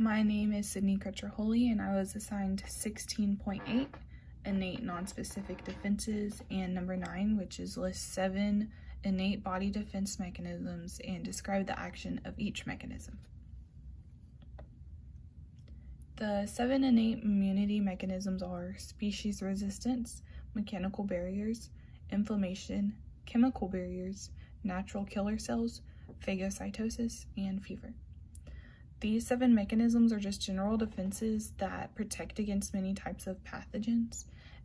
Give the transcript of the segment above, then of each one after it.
My name is Sydney Crutcher-Holey, and I was assigned 16.8, innate nonspecific defenses, and number 9, which is list 7 innate body defense mechanisms and describe the action of each mechanism. The 7 innate immunity mechanisms are species resistance, mechanical barriers, inflammation, chemical barriers, natural killer cells, phagocytosis, and fever. These 7 mechanisms are just general defenses that protect against many types of pathogens.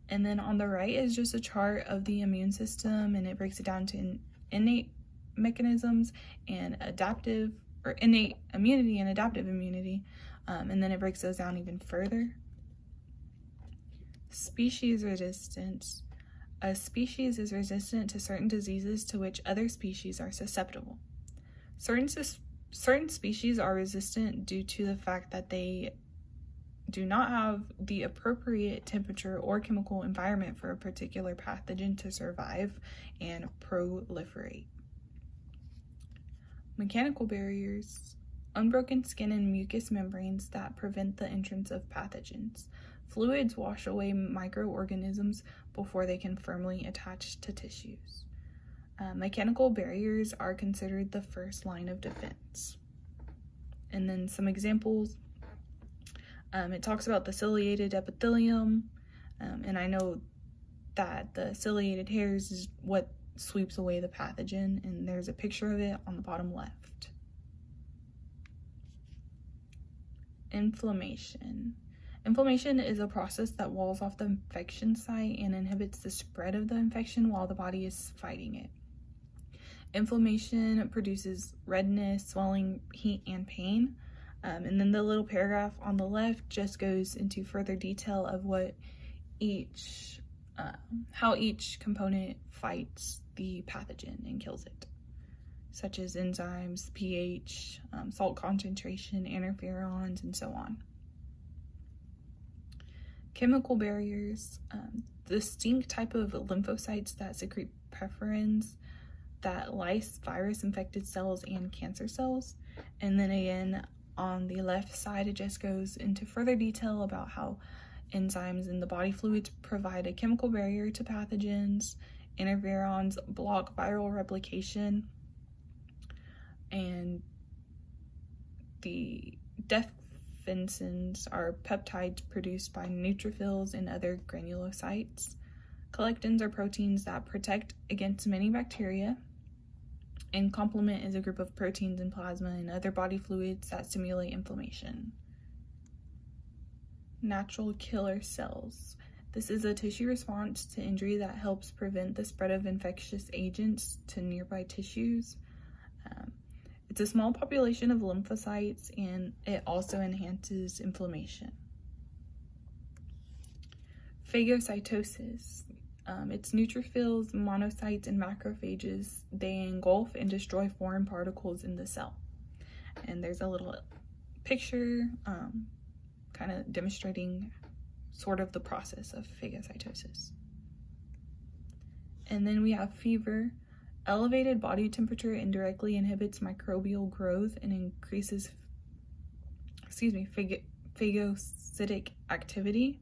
And then on the right is just a chart of the immune system, and it breaks it down to innate mechanisms and adaptive, or innate immunity and adaptive immunity. And then it breaks those down even further. Species resistance. A species is resistant to certain diseases to which other species are susceptible. Certain species are resistant due to the fact that they do not have the appropriate temperature or chemical environment for a particular pathogen to survive and proliferate. Mechanical barriers. Unbroken skin and mucous membranes that prevent the entrance of pathogens. Fluids wash away microorganisms before they can firmly attach to tissues. Mechanical barriers are considered the first line of defense. And then some examples. It talks about the ciliated epithelium, and I know that the ciliated hairs is what sweeps away the pathogen, and there's a picture of it on the bottom left. Inflammation. Inflammation is a process that walls off the infection site and inhibits the spread of the infection while the body is fighting it. Inflammation produces redness, swelling, heat, and pain. And then the little paragraph on the left just goes into further detail of what how each component fights the pathogen and kills it, such as enzymes, pH, salt concentration, interferons, and so on. Chemical barriers, distinct type of lymphocytes that secrete preferins that lyse virus-infected cells and cancer cells. And then again, on the left side, it just goes into further detail about how enzymes in the body fluids provide a chemical barrier to pathogens, interferons block viral replication, and the defensins are peptides produced by neutrophils and other granulocytes. Collectins are proteins that protect against many bacteria, and complement is a group of proteins in plasma and other body fluids that stimulate inflammation. Natural killer cells. This is a tissue response to injury that helps prevent the spread of infectious agents to nearby tissues. It's a small population of lymphocytes, and it also enhances inflammation. Phagocytosis. It's neutrophils, monocytes, and macrophages. They engulf and destroy foreign particles in the cell. And there's a little picture kind of demonstrating sort of the process of phagocytosis. And then we have fever. Elevated body temperature indirectly inhibits microbial growth and increases phagocytic activity.